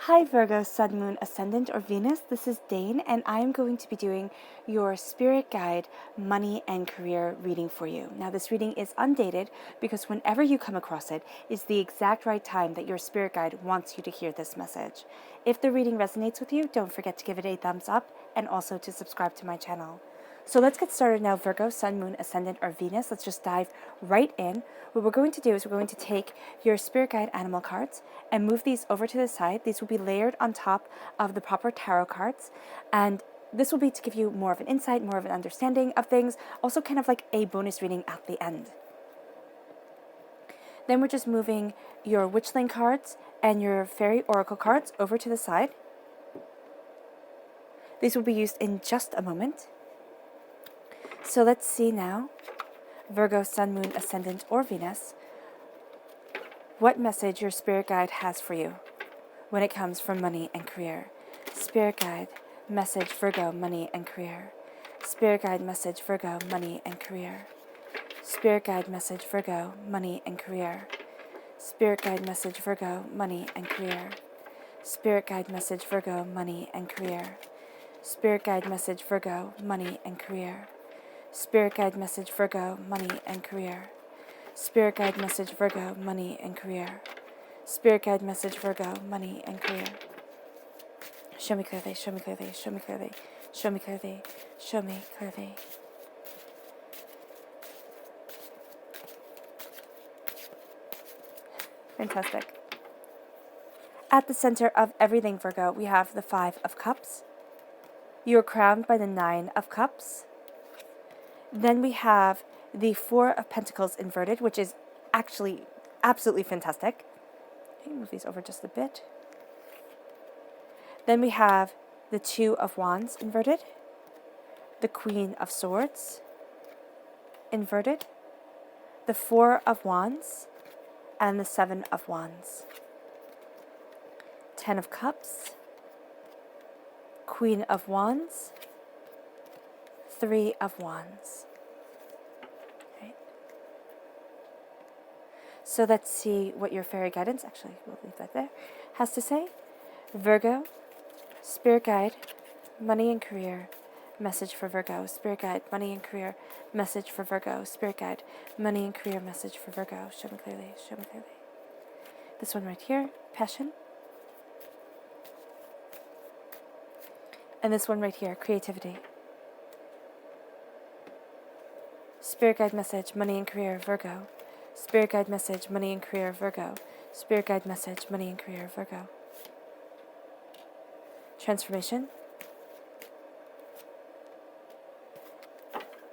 Hi Virgo, Sun, Moon, Ascendant, or Venus. This is Dane, and I am going to be doing your Spirit Guide Money and Career reading for you. Now, this reading is undated because whenever you come across it is the exact right time that your Spirit Guide wants you to hear this message. If the reading resonates with you, don't forget to give it a thumbs up and also to subscribe to my channel. So let's get started now, Virgo, Sun, Moon, Ascendant, or Venus. Let's just dive right in. What we're going to do is we're going to take your Spirit Guide animal cards and move these over to the side. These will be layered on top of the proper tarot cards. And this will be to give you more of an insight, more of an understanding of things, also kind of like a bonus reading at the end. Then we're just moving your Witchling cards and your Fairy Oracle cards over to the side. These will be used in just a moment. So let's see now, Virgo, Sun, Moon, Ascendant, or Venus, what message your Spirit Guide has for you when it comes from money and career. Spirit Guide, message Virgo, money and career. Spirit Guide, message Virgo, money and career. Spirit Guide, message Virgo, money and career. Spirit Guide, message Virgo, money and career. Spirit Guide, message Virgo, money and career. Spirit Guide, message Virgo, money and career. Spirit Guide, message Virgo, money and career. Spirit Guide, message Virgo, money and career. Spirit Guide, message Virgo, money and career. Show me clearly, show me clearly, show me clearly, show me clearly, show me clearly. Fantastic. At the center of everything, Virgo, we have the Five of Cups. You are crowned by the Nine of Cups. Then we have the Four of Pentacles inverted, which is actually absolutely fantastic. Let me move these over just a bit. Then we have the Two of Wands inverted, the Queen of Swords inverted, the Four of Wands, and the Seven of Wands. Ten of Cups, Queen of Wands, Three of Wands. Right. So let's see what your fairy guidance, actually we'll leave that there, has to say. Virgo, Spirit Guide, money and career, message for Virgo. Spirit Guide, money and career, message for Virgo. Spirit Guide, money and career, message for Virgo. Show me clearly, show me clearly. This one right here, passion. And this one right here, creativity. Spirit Guide message, money and career, Virgo. Spirit Guide message, money and career, Virgo. Spirit Guide message, money and career, Virgo. Transformation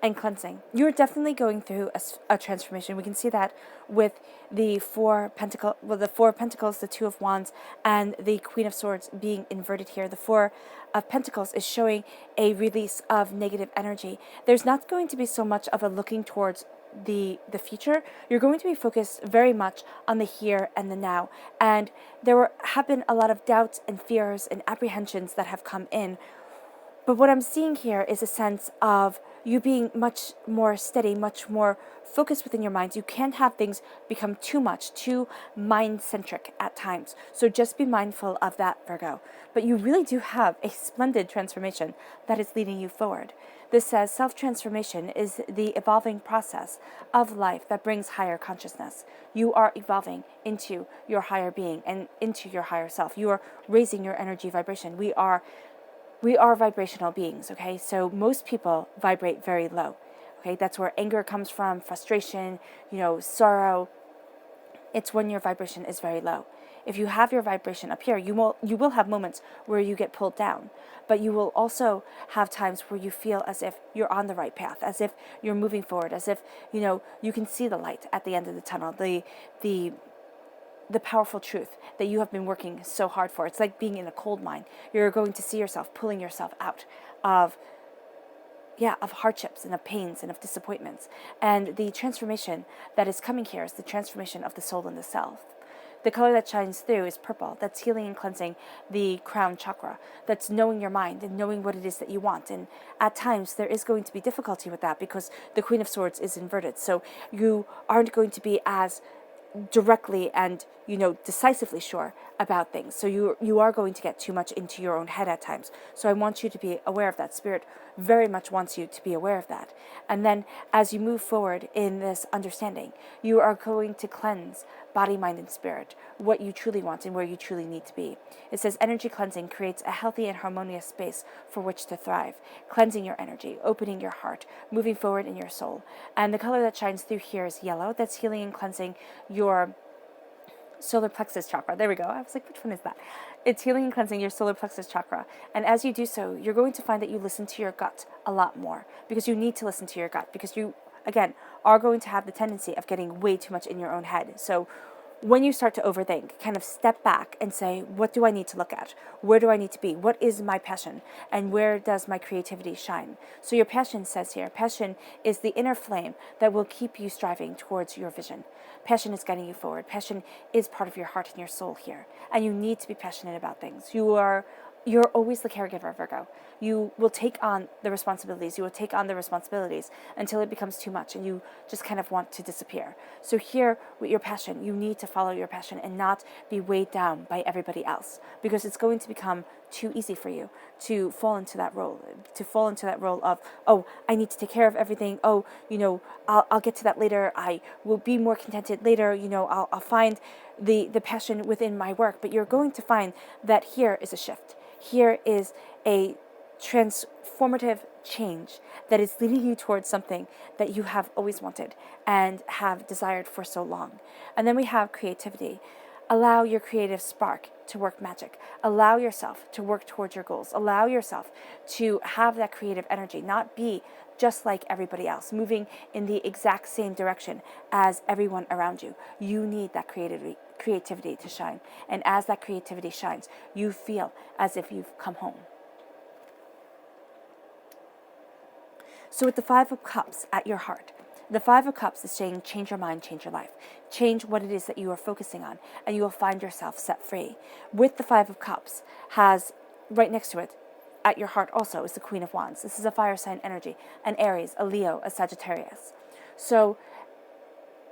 and cleansing. You're definitely going through a transformation. We can see that with the Four of Pentacles, the Two of Wands, and the Queen of Swords being inverted here. The Four of Pentacles is showing a release of negative energy. There's not going to be so much of a looking towards the future. You're going to be focused very much on the here and the now. And there have been a lot of doubts and fears and apprehensions that have come in. But what I'm seeing here is a sense of you being much more steady, much more focused within your mind. You can't have things become too much, too mind-centric at times. So just be mindful of that, Virgo. But you really do have a splendid transformation that is leading you forward. This says self-transformation is the evolving process of life that brings higher consciousness. You are evolving into your higher being and into your higher self. You are raising your energy vibration. We are vibrational beings, okay? So most people vibrate very low, okay? That's where anger comes from, frustration, sorrow. It's when your vibration is very low. If you have your vibration up here, you will have moments where you get pulled down, but you will also have times where you feel as if you're on the right path, as if you're moving forward, as if, you can see the light at the end of the tunnel, the powerful truth that you have been working so hard for. It's like being in a coal mine. You're going to see yourself pulling yourself out of hardships and of pains and of disappointments. And the transformation that is coming here is the transformation of the soul and the self. The color that shines through is purple. That's healing and cleansing the crown chakra. That's knowing your mind and knowing what it is that you want. And at times there is going to be difficulty with that because the Queen of Swords is inverted. So you aren't going to be as directly and decisively sure about things. So you are going to get too much into your own head at times. So I want you to be aware of that. Spirit very much wants you to be aware of that. And then as you move forward in this understanding, you are going to cleanse body, mind, and spirit, what you truly want and where you truly need to be. It says energy cleansing creates a healthy and harmonious space for which to thrive, cleansing your energy, opening your heart, moving forward in your soul. And the color that shines through here is yellow. That's healing and cleansing your solar plexus chakra. There we go. I was like, which one is that? It's healing and cleansing your solar plexus chakra. And as you do so, you're going to find that you listen to your gut a lot more, because you need to listen to your gut, because you, again, are going to have the tendency of getting way too much in your own head. So when you start to overthink, kind of step back and say, what do I need to look at? Where do I need to be? What is my passion? And where does my creativity shine? So your passion says here, passion is the inner flame that will keep you striving towards your vision. Passion is guiding you forward. Passion is part of your heart and your soul here. And you need to be passionate about things. You're always the caregiver, Virgo. You will take on the responsibilities. You will take on the responsibilities until it becomes too much and you just kind of want to disappear. So here, with your passion, you need to follow your passion and not be weighed down by everybody else, because it's going to become too easy for you to fall into that role, of, oh, I need to take care of everything. Oh, I'll get to that later. I will be more contented later. I'll find the passion within my work. But you're going to find that here is a shift. Here is a transformative change that is leading you towards something that you have always wanted and have desired for so long. And then we have creativity. Allow your creative spark to work magic. Allow yourself to work towards your goals. Allow yourself to have that creative energy, not be just like everybody else, moving in the exact same direction as everyone around you. You need that creativity to shine. And as that creativity shines, you feel as if you've come home. So with the Five of Cups at your heart, the Five of Cups is saying, change your mind, change your life. Change what it is that you are focusing on, and you will find yourself set free. With the Five of Cups has, right next to it, at your heart also, is the Queen of Wands. This is a fire sign energy, an Aries, a Leo, a Sagittarius. So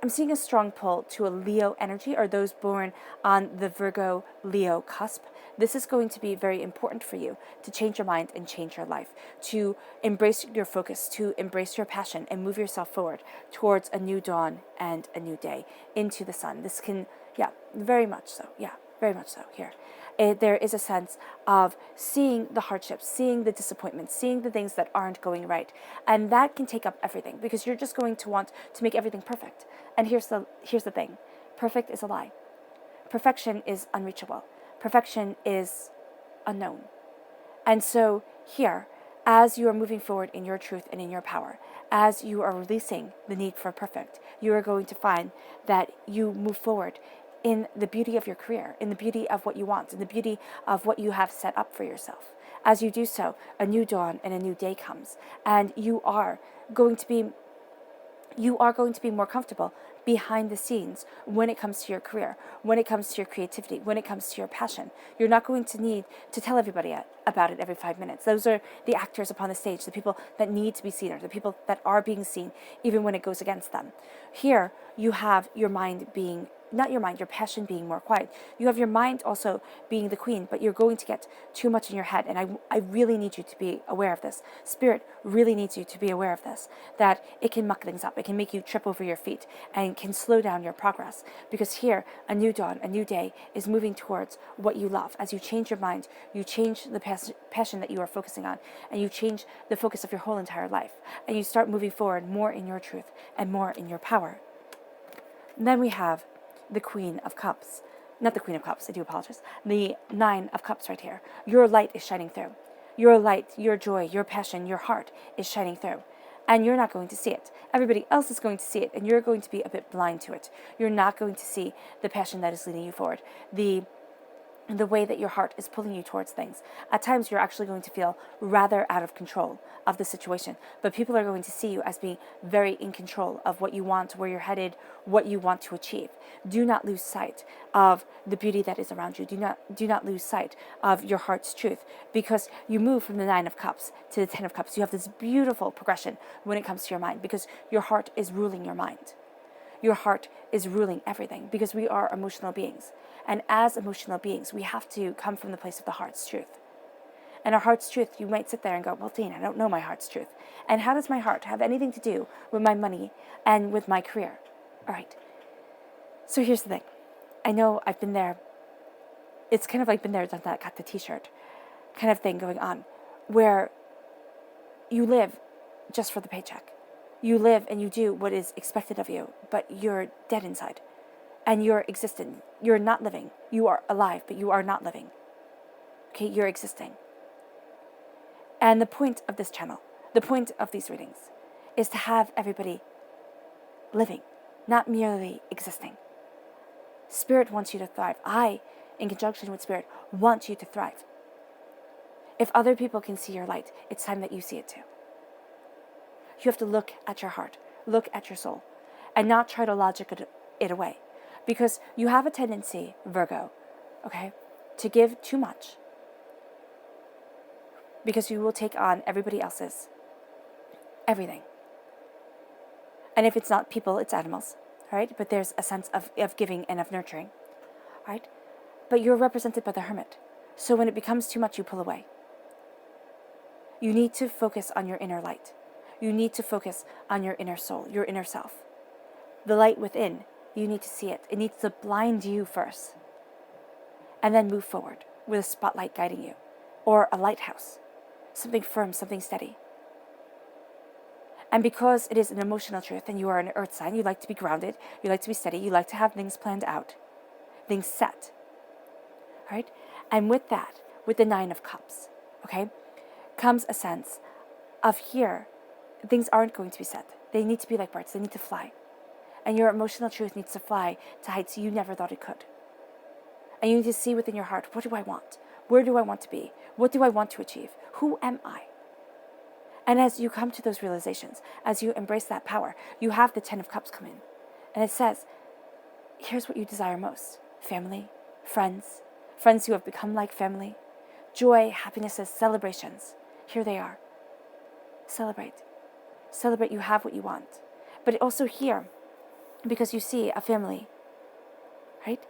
I'm seeing a strong pull to a Leo energy, or those born on the Virgo Leo cusp. This is going to be very important for you to change your mind and change your life, to embrace your focus, to embrace your passion and move yourself forward towards a new dawn and a new day into the sun. This can, very much so here. There is a sense of seeing the hardships, seeing the disappointments, seeing the things that aren't going right. And that can take up everything, because you're just going to want to make everything perfect. And here's the thing. Perfect is a lie. Perfection is unreachable. Perfection is unknown. And so here, as you are moving forward in your truth and in your power, as you are releasing the need for perfect, you are going to find that you move forward in the beauty of your career, in the beauty of what you want, in the beauty of what you have set up for yourself. As you do so, a new dawn and a new day comes, and you are going to be more comfortable behind the scenes when it comes to your career, when it comes to your creativity, when it comes to your passion. You're not going to need to tell everybody about it every 5 minutes. Those are the actors upon the stage, the people that need to be seen, or the people that are being seen, even when it goes against them. Here, you have your mind being, not your mind, your passion being more quiet. You have your mind also being the queen, but you're going to get too much in your head. And I really need you to be aware of this. Spirit really needs you to be aware of this, that it can muck things up. It can make you trip over your feet and can slow down your progress. Because here, a new dawn, a new day is moving towards what you love. As you change your mind, you change the passion that you are focusing on, and you change the focus of your whole entire life. And you start moving forward more in your truth and more in your power. And then we have the Queen of Cups. Not the Queen of Cups, I do apologize. The Nine of Cups right here. Your light is shining through. Your light, your joy, your passion, your heart is shining through. And you're not going to see it. Everybody else is going to see it, and you're going to be a bit blind to it. You're not going to see the passion that is leading you forward. The way that your heart is pulling you towards things. At times, you're actually going to feel rather out of control of the situation, but people are going to see you as being very in control of what you want, where you're headed, what you want to achieve. Do not lose sight of the beauty that is around you. Do not lose sight of your heart's truth, because you move from the Nine of Cups to the Ten of Cups. You have this beautiful progression when it comes to your mind, because your heart is ruling your mind. Your heart is ruling everything because we are emotional beings. And as emotional beings, we have to come from the place of the heart's truth. And our heart's truth, you might sit there and go, well, Dean, I don't know my heart's truth. And how does my heart have anything to do with my money and with my career? All right. So here's the thing. I know I've been there. It's kind of like been there, done that, got the t-shirt kind of thing going on, where you live just for the paycheck. You live and you do what is expected of you, but you're dead inside. And you're existent. You're not living. You are alive, but you are not living. Okay, you're existing. And the point of this channel, the point of these readings, is to have everybody living, not merely existing. Spirit wants you to thrive. I, in conjunction with Spirit, want you to thrive. If other people can see your light, it's time that you see it too. You have to look at your heart, look at your soul, and not try to logic it away. Because you have a tendency, Virgo, okay, to give too much. Because you will take on everybody else's everything. And if it's not people, it's animals, right? But there's a sense of giving and of nurturing, right? But you're represented by the hermit. So when it becomes too much, you pull away. You need to focus on your inner light. You need to focus on your inner soul, your inner self. The light within, you need to see it. It needs to blind you first. And then move forward with a spotlight guiding you. Or a lighthouse. Something firm, something steady. And because it is an emotional truth and you are an earth sign, you like to be grounded, you like to be steady, you like to have things planned out, things set. Right? And with that, with the 9 of Cups, okay, comes a sense of here, things aren't going to be set. They need to be like birds, they need to fly. And your emotional truth needs to fly to heights you never thought it could. And you need to see within your heart, what do I want? Where do I want to be? What do I want to achieve? Who am I? And as you come to those realizations, as you embrace that power, you have the 10 of Cups come in. And it says, here's what you desire most. Family, friends who have become like family, joy, happinesses, celebrations. Here they are. Celebrate. Celebrate you have what you want. But also here, because you see a family, right?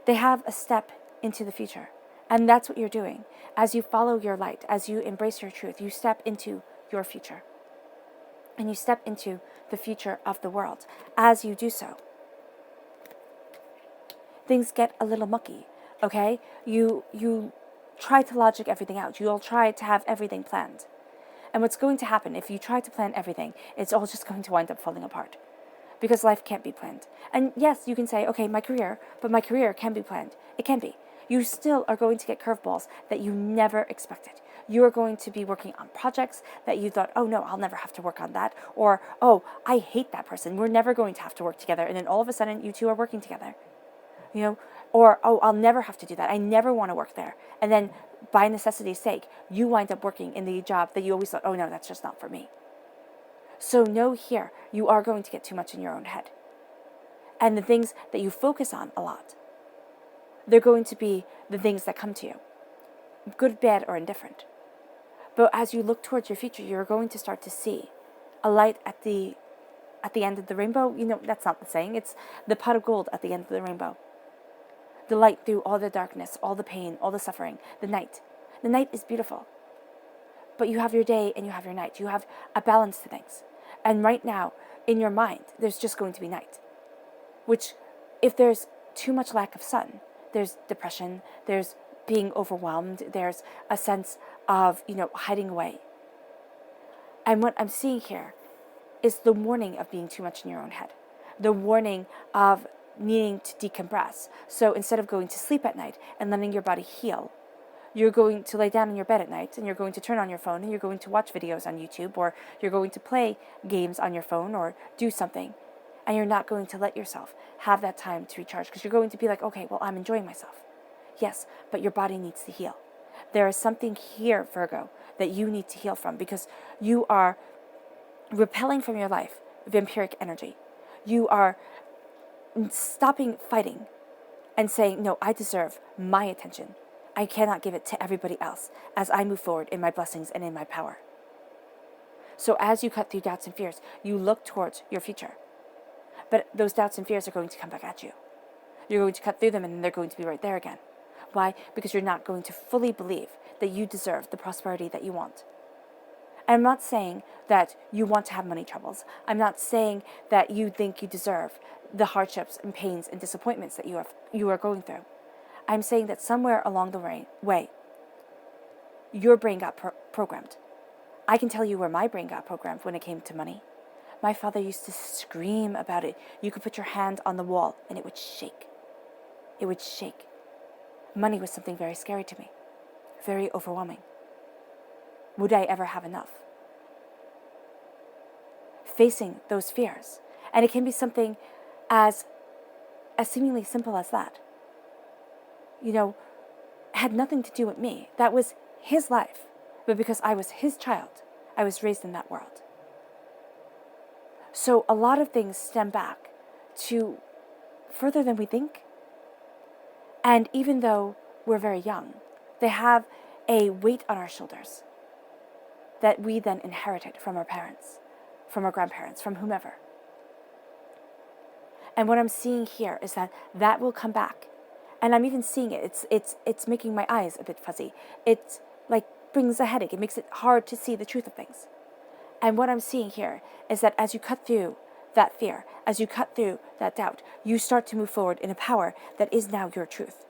They have a step into the future. And that's what you're doing. As you follow your light, as you embrace your truth, you step into your future. And you step into the future of the world. As you do so, things get a little mucky, okay? You try to logic everything out. You'll try to have everything planned. And what's going to happen if you try to plan everything, it's all just going to wind up falling apart. Because life can't be planned. And yes, you can say, okay, my career, but my career can be planned. It can be. You still are going to get curveballs that you never expected. You are going to be working on projects that you thought, oh no, I'll never have to work on that. Or, oh, I hate that person. We're never going to have to work together. And then all of a sudden, you two are working together. You know, or, oh, I'll never have to do that. I never want to work there. And then by necessity's sake, you wind up working in the job that you always thought, oh no, that's just not for me. So know here, you are going to get too much in your own head. And the things that you focus on a lot, they're going to be the things that come to you. Good, bad, or indifferent. But as you look towards your future, you're going to start to see a light at the end of the rainbow. You know, that's not the saying. It's the pot of gold at the end of the rainbow. The light through all the darkness, all the pain, all the suffering. The night. The night is beautiful. But you have your day and you have your night. You have a balance to things. And right now, in your mind, there's just going to be night. Which, if there's too much lack of sun, there's depression, there's being overwhelmed, there's a sense of, hiding away. And what I'm seeing here is the warning of being too much in your own head. The warning of needing to decompress. So instead of going to sleep at night and letting your body heal, you're going to lay down in your bed at night and you're going to turn on your phone and you're going to watch videos on YouTube, or you're going to play games on your phone or do something. And you're not going to let yourself have that time to recharge, because you're going to be like, okay, well, I'm enjoying myself. Yes, but your body needs to heal. There is something here, Virgo, that you need to heal from, because you are repelling from your life vampiric energy. You are stopping fighting and saying, no, I deserve my attention. I cannot give it to everybody else as I move forward in my blessings and in my power. So as you cut through doubts and fears, you look towards your future. But those doubts and fears are going to come back at you. You're going to cut through them, and then they're going to be right there again. Why? Because you're not going to fully believe that you deserve the prosperity that you want. And I'm not saying that you want to have money troubles. I'm not saying that you think you deserve the hardships and pains and disappointments that you are going through. I'm saying that somewhere along the way, your brain got programmed. I can tell you where my brain got programmed when it came to money. My father used to scream about it. You could put your hand on the wall and it would shake. It would shake. Money was something very scary to me, very overwhelming. Would I ever have enough? Facing those fears. And it can be something as seemingly simple as that. Had nothing to do with me. That was his life. But because I was his child, I was raised in that world. So a lot of things stem back to further than we think. And even though we're very young, they have a weight on our shoulders that we then inherited from our parents, from our grandparents, from whomever. And what I'm seeing here is that will come back. And I'm even seeing it. It's making my eyes a bit fuzzy. It's like brings a headache. It makes it hard to see the truth of things. And what I'm seeing here is that as you cut through that fear, as you cut through that doubt, you start to move forward in a power that is now your truth.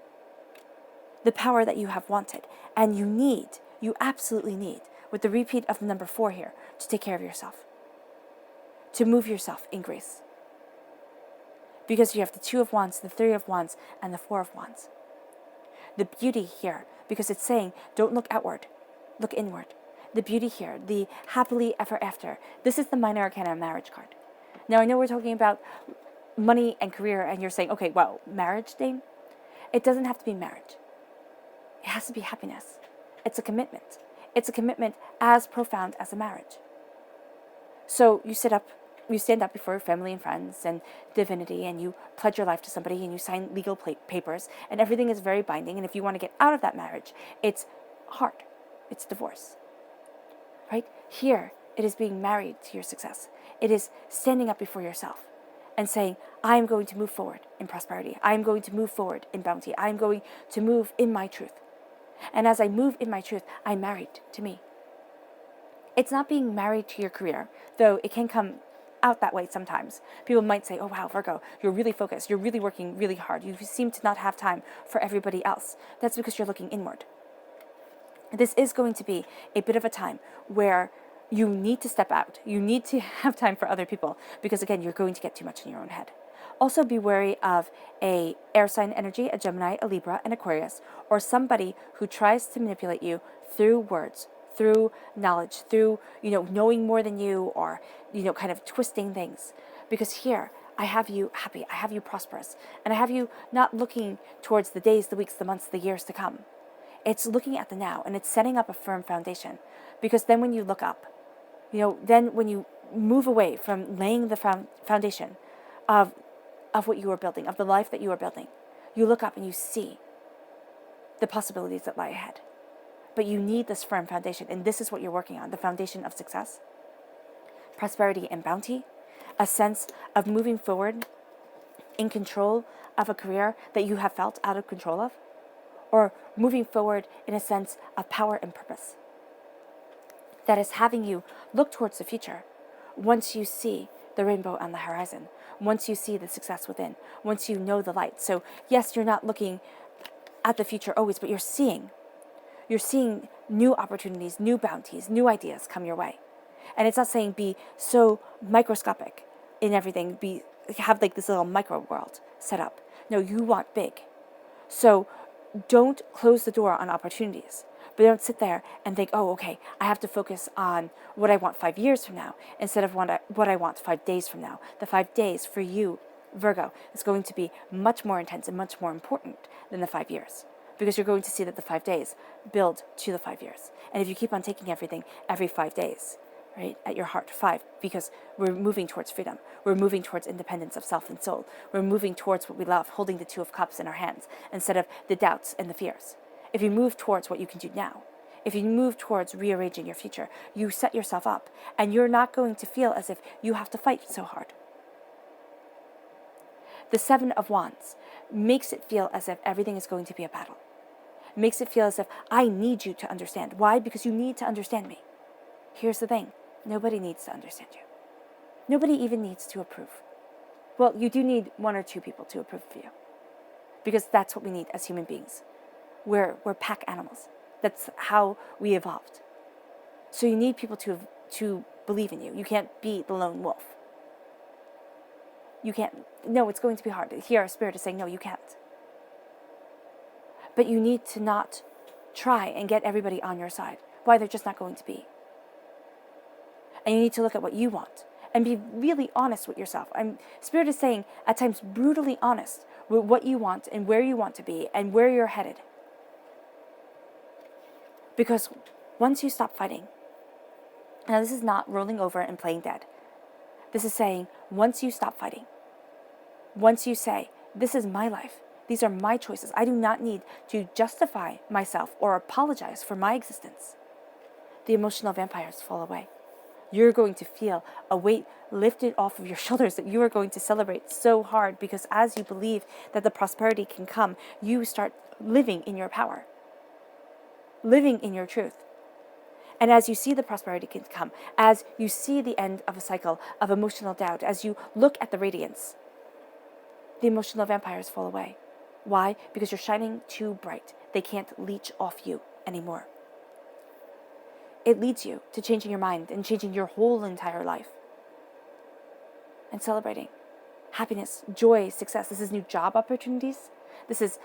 The power that you have wanted. And you absolutely need, with the repeat of the number 4 here, to take care of yourself. To move yourself in grace. Because you have the 2 of Wands, the 3 of Wands, and the 4 of Wands. The beauty here, because it's saying, don't look outward, look inward. The beauty here, the happily ever after. This is the Minor Arcana marriage card. Now, I know we're talking about money and career, and you're saying, okay, well, marriage, Dane? It doesn't have to be marriage. It has to be happiness. It's a commitment. It's a commitment as profound as a marriage. So you stand up before your family and friends and divinity, and you pledge your life to somebody, and you sign legal papers, and everything is very binding. And if you want to get out of that marriage, it's hard. It's divorce. Right? Here, it is being married to your success. It is standing up before yourself and saying, I am going to move forward in prosperity. I am going to move forward in bounty. I am going to move in my truth. And as I move in my truth, I'm married to me. It's not being married to your career, though it can come out that way sometimes. People might say, oh wow, Virgo, you're really focused. You're really working really hard. You seem to not have time for everybody else. That's because you're looking inward. This is going to be a bit of a time where you need to step out. You need to have time for other people because, again, you're going to get too much in your own head. Also be wary of a air sign energy, a Gemini, a Libra, an Aquarius, or somebody who tries to manipulate you through words, through knowledge, through, knowing more than you, or, kind of twisting things. Because here, I have you happy, I have you prosperous, and I have you not looking towards the days, the weeks, the months, the years to come. It's looking at the now, and it's setting up a firm foundation. Because then when you look up, then when you move away from laying the foundation of what you are building, of the life that you are building, you look up and you see the possibilities that lie ahead. But you need this firm foundation, and this is what you're working on, the foundation of success, prosperity, and bounty, a sense of moving forward in control of a career that you have felt out of control of, or moving forward in a sense of power and purpose that is having you look towards the future once you see the rainbow on the horizon, once you see the success within, once you know the light. So yes, you're not looking at the future always, but you're seeing new opportunities, new bounties, new ideas come your way. And it's not saying be so microscopic in everything, have like this little micro world set up. No, you want big. So don't close the door on opportunities, but don't sit there and think, oh, okay, I have to focus on what I want 5 years from now instead of what I want 5 days from now. The 5 days for you, Virgo, is going to be much more intense and much more important than the 5 years, because you're going to see that the 5 days build to the 5 years. And if you keep on taking everything every 5 days, right, at your heart, 5, because we're moving towards freedom. We're moving towards independence of self and soul. We're moving towards what we love, holding the 2 of Cups in our hands instead of the doubts and the fears. If you move towards what you can do now, if you move towards rearranging your future, you set yourself up, and you're not going to feel as if you have to fight so hard. The Seven of Wands makes it feel as if everything is going to be a battle. Makes it feel as if I need you to understand. Why? Because you need to understand me. Here's the thing. Nobody needs to understand you. Nobody even needs to approve. Well, you do need one or two people to approve of you. Because that's what we need as human beings. We're pack animals. That's how we evolved. So you need people to believe in you. You can't be the lone wolf. You can't. No, it's going to be hard. Here, our spirit is saying, no, you can't. But you need to not try and get everybody on your side. Why? They're just not going to be. And you need to look at what you want and be really honest with yourself. Spirit is saying, at times, brutally honest with what you want and where you want to be and where you're headed. Because once you stop fighting, now this is not rolling over and playing dead. This is saying, once you stop fighting, once you say, this is my life, these are my choices, I do not need to justify myself or apologize for my existence, the emotional vampires fall away. You're going to feel a weight lifted off of your shoulders that you are going to celebrate so hard, because as you believe that the prosperity can come, you start living in your power, living in your truth. And as you see the prosperity can come, as you see the end of a cycle of emotional doubt, as you look at the radiance, the emotional vampires fall away. Why? Because you're shining too bright. They can't leech off you anymore. It leads you to changing your mind and changing your whole entire life. And celebrating happiness, joy, success. This is new job opportunities. This is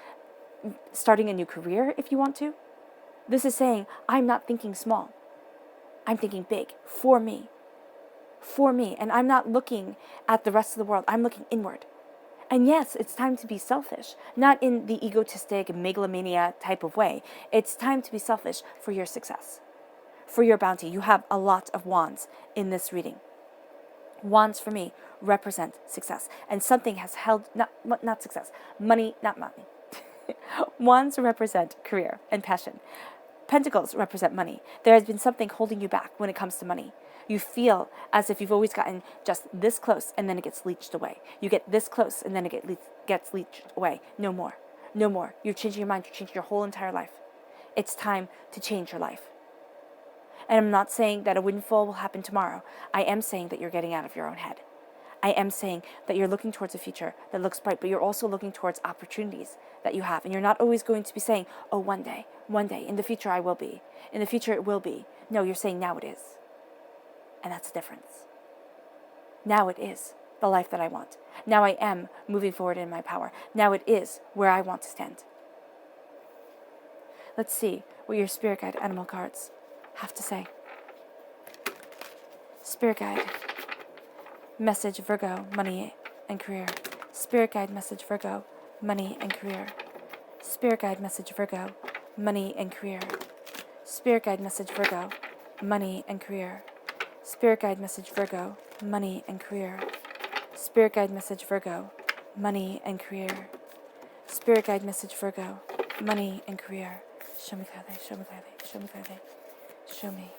starting a new career if you want to. This is saying, I'm not thinking small. I'm thinking big for me. For me. And I'm not looking at the rest of the world. I'm looking inward. And yes, it's time to be selfish, not in the egotistic megalomania type of way. It's time to be selfish for your success, for your bounty. You have a lot of wands in this reading. Wands for me represent success, and something has held, not success, money, not money. Wands represent career and passion. Pentacles represent money. There has been something holding you back when it comes to money. You feel as if you've always gotten just this close and then it gets leached away. You get this close and then it gets leached away. No more. No more. You're changing your mind. You're changing your whole entire life. It's time to change your life. And I'm not saying that a windfall will happen tomorrow. I am saying that you're getting out of your own head. I am saying that you're looking towards a future that looks bright, but you're also looking towards opportunities that you have. And you're not always going to be saying, oh, one day, in the future I will be. In the future it will be. No, you're saying now it is. And that's the difference. Now it is the life that I want. Now I am moving forward in my power. Now it is where I want to stand. Let's see what your spirit guide animal cards have to say. Spirit guide. Message Virgo, money and career. Spirit guide message Virgo, money and career. Spirit guide message Virgo, money and career. Spirit guide message Virgo, money and career. Spirit guide message Virgo, money and career. Spirit guide message Virgo, money and career. Spirit guide message Virgo, money and career. Show me clearly, show me clearly, show me clearly, show me.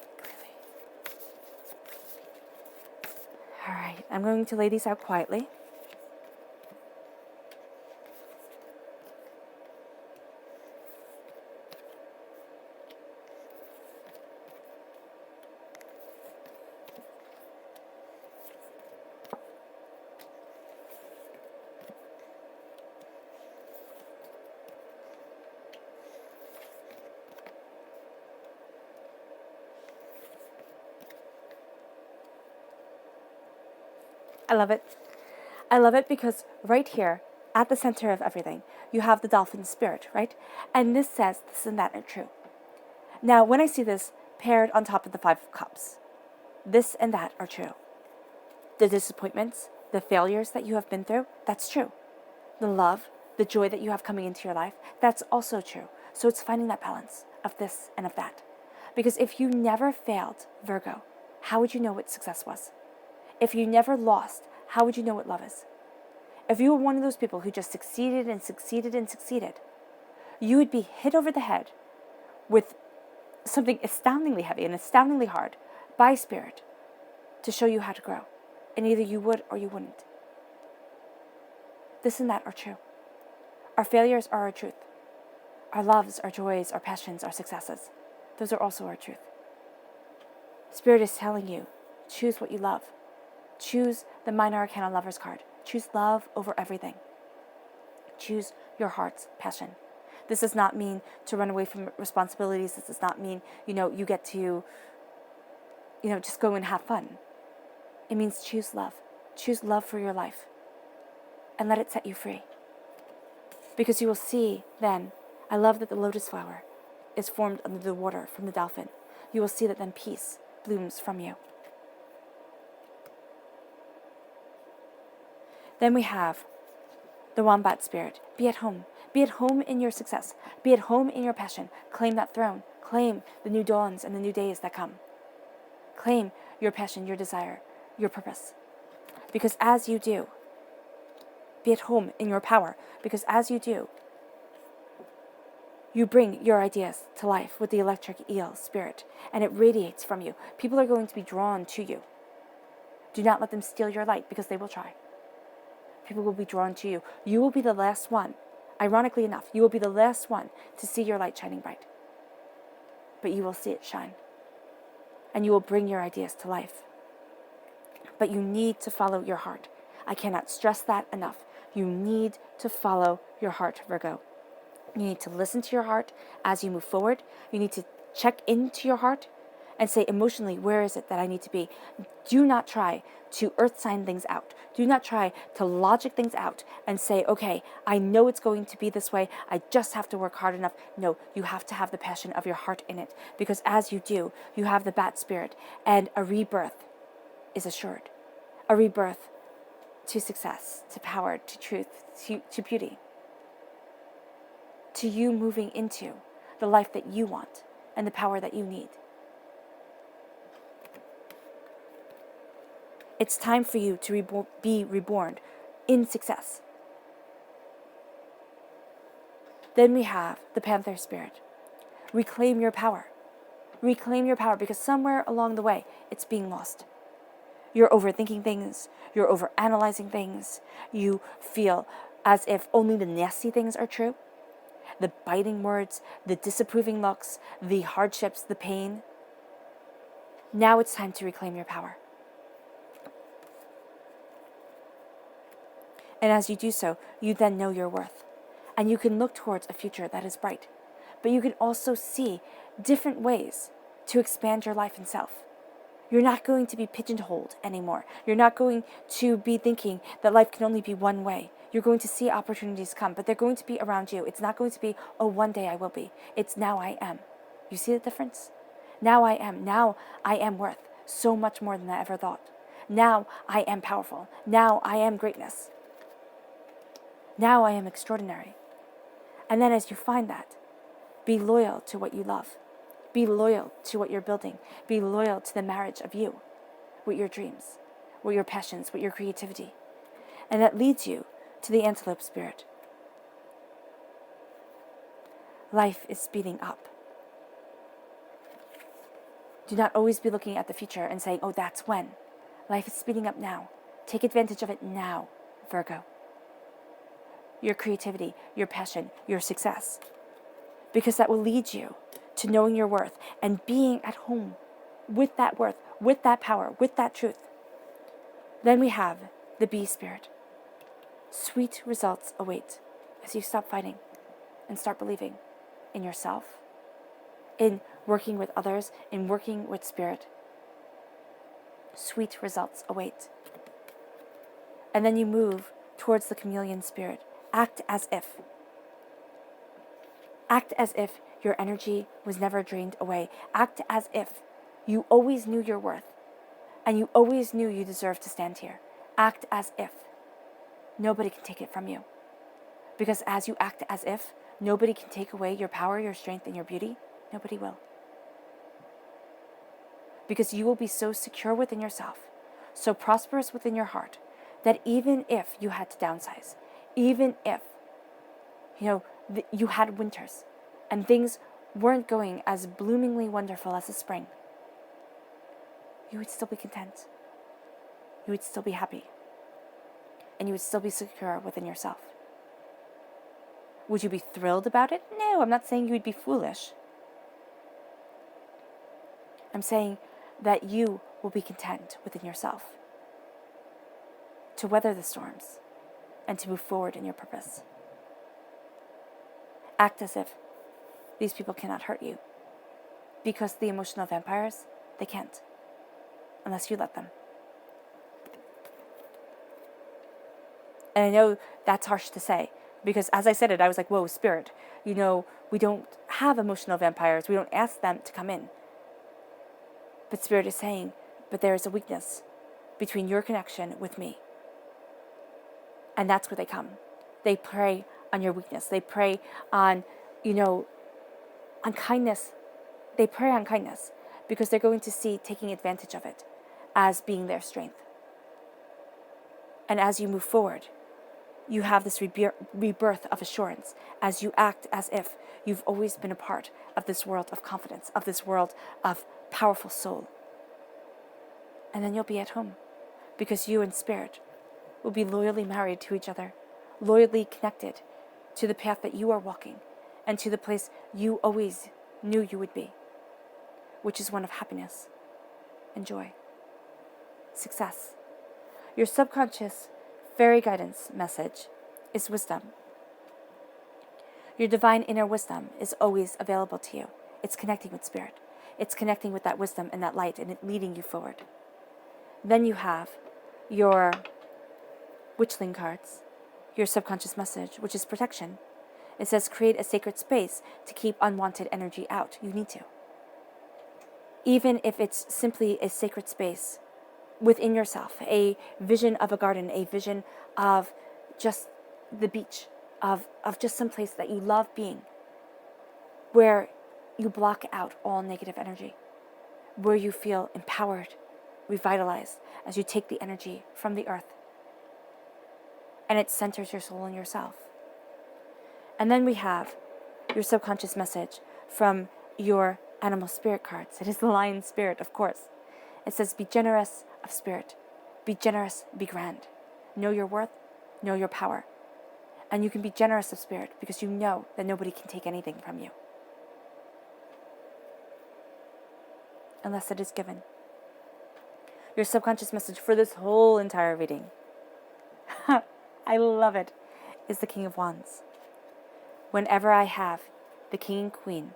All right, I'm going to lay these out quietly. I love it. I love it because right here, at the center of everything, you have the dolphin spirit, right? And this says this and that are true. Now, when I see this paired on top of the Five of Cups, this and that are true. The disappointments, the failures that you have been through, that's true. The love, the joy that you have coming into your life, that's also true. So it's finding that balance of this and of that. Because if you never failed, Virgo, how would you know what success was? If you never lost, how would you know what love is? If you were one of those people who just succeeded and succeeded and succeeded, you would be hit over the head with something astoundingly heavy and astoundingly hard by Spirit to show you how to grow. And either you would or you wouldn't. this and that are true. Our failures are our truth. Our loves, our joys, our passions, our successes, those are also our truth. Spirit is telling you, choose what you love. Choose the Minor Arcana Lover's card. Choose love over everything. Choose your heart's passion. This does not mean to run away from responsibilities. This does not mean, you get to, just go and have fun. It means choose love. Choose love for your life. And let it set you free. Because you will see then, I love that the lotus flower is formed under the water from the dolphin. You will see that then peace blooms from you. Then we have the Wombat Spirit. Be at home. Be at home in your success. Be at home in your passion. Claim that throne. Claim the new dawns and the new days that come. Claim your passion, your desire, your purpose. Because as you do, be at home in your power. Because as you do, you bring your ideas to life with the electric eel spirit, and it radiates from you. People are going to be drawn to you. Do not let them steal your light, because they will try. People will be drawn to you. You will be the last one. Ironically enough, you will be the last one to see your light shining bright. But you will see it shine. And you will bring your ideas to life. But you need to follow your heart. I cannot stress that enough. You need to follow your heart, Virgo. You need to listen to your heart as you move forward. You need to check into your heart and say emotionally, where is it that I need to be? Do not try to earth sign things out. Do not try to logic things out and say, okay, I know it's going to be this way. I just have to work hard enough. No, you have to have the passion of your heart in it, because as you do, you have the bat spirit, and a rebirth is assured. A rebirth to success, to power, to truth, to beauty. To you moving into the life that you want and the power that you need. It's time for you to be reborn in success. Then we have the Panther Spirit. Reclaim your power. Reclaim your power, because somewhere along the way, it's being lost. You're overthinking things. You're overanalyzing things. You feel as if only the nasty things are true. The biting words, the disapproving looks, the hardships, the pain. Now it's time to reclaim your power. And as you do so, you then know your worth. And you can look towards a future that is bright. But you can also see different ways to expand your life and self. You're not going to be pigeonholed anymore. You're not going to be thinking that life can only be one way. You're going to see opportunities come, but they're going to be around you. It's not going to be, oh, one day I will be. It's now I am. You see the difference? Now I am. Now I am worth so much more than I ever thought. Now I am powerful. Now I am greatness. Now I am extraordinary. And then as you find that, be loyal to what you love. Be loyal to what you're building. Be loyal to the marriage of you, with your dreams, with your passions, with your creativity. And that leads you to the Antelope Spirit. Life is speeding up. Do not always be looking at the future and saying, oh, that's when. Life is speeding up now. Take advantage of it now, Virgo. Your creativity, your passion, your success. Because that will lead you to knowing your worth and being at home with that worth, with that power, with that truth. Then we have the Bee Spirit. Sweet results await as you stop fighting and start believing in yourself, in working with others, in working with spirit. Sweet results await. And then you move towards the Chameleon Spirit. Act as if. Act as if your energy was never drained away. Act as if you always knew your worth and you always knew you deserved to stand here. Act as if. Nobody can take it from you. Because as you act as if, nobody can take away your power, your strength, and your beauty. Nobody will. Because you will be so secure within yourself, so prosperous within your heart, that even if you had to downsize, even if, you had winters and things weren't going as bloomingly wonderful as the spring, you would still be content. You would still be happy. and you would still be secure within yourself. Would you be thrilled about it? No, I'm not saying you would be foolish. I'm saying that you will be content within yourself to weather the storms and to move forward in your purpose. Act as if these people cannot hurt you, because the emotional vampires, they can't, unless you let them. And I know that's harsh to say, because as I said it, I was like, whoa, Spirit, we don't have emotional vampires. We don't ask them to come in. But Spirit is saying, but there is a weakness between your connection with me. And that's where they come. They prey on your weakness. They prey on, on kindness. They prey on kindness because they're going to see taking advantage of it as being their strength. And as you move forward, you have this rebirth of assurance as you act as if you've always been a part of this world of confidence, of this world of powerful soul. And then you'll be at home because you and Spirit will be loyally married to each other, loyally connected to the path that you are walking and to the place you always knew you would be, which is one of happiness and joy, success. Your subconscious fairy guidance message is wisdom. Your divine inner wisdom is always available to you. It's connecting with Spirit. It's connecting with that wisdom and that light, and it leading you forward. Then you have your witchling cards, your subconscious message, which is protection. It says create a sacred space to keep unwanted energy out. You need to. Even if it's simply a sacred space within yourself, a vision of a garden, a vision of just the beach, of just some place that you love being, where you block out all negative energy, where you feel empowered, revitalized as you take the energy from the earth. And it centers your soul and yourself. And then we have your subconscious message from your animal spirit cards. It is the lion spirit, of course. It says, be generous of spirit. Be generous, be grand. Know your worth, know your power. And you can be generous of spirit because you know that nobody can take anything from you unless it is given. Your subconscious message for this whole entire reading, I love it, is the King of Wands. Whenever I have the King and Queen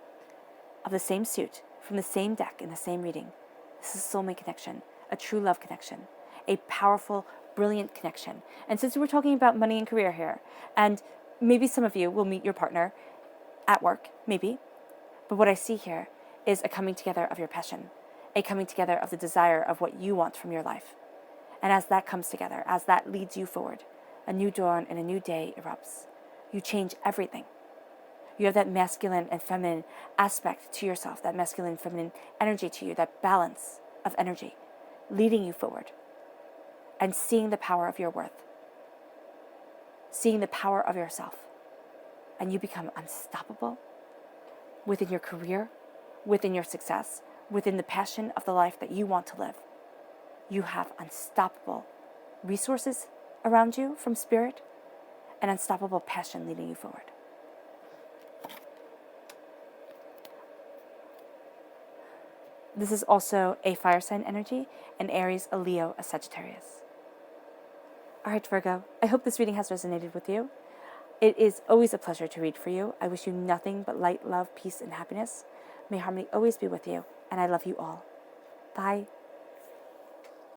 of the same suit, from the same deck in the same reading, this is a soulmate connection, a true love connection, a powerful, brilliant connection. And since we're talking about money and career here, and maybe some of you will meet your partner at work, maybe, but what I see here is a coming together of your passion, a coming together of the desire of what you want from your life. And as that comes together, as that leads you forward, a new dawn and a new day erupts. You change everything. You have that masculine and feminine aspect to yourself, that masculine and feminine energy to you, that balance of energy leading you forward and seeing the power of your worth, seeing the power of yourself. And you become unstoppable within your career, within your success, within the passion of the life that you want to live. You have unstoppable resources around you from Spirit and unstoppable passion leading you forward. This is also a fire sign energy, an Aries, a Leo, a Sagittarius. All right, Virgo, I hope this reading has resonated with you. It is always a pleasure to read for you. I wish you nothing but light, love, peace, and happiness. May harmony always be with you, and I love you all. Bye.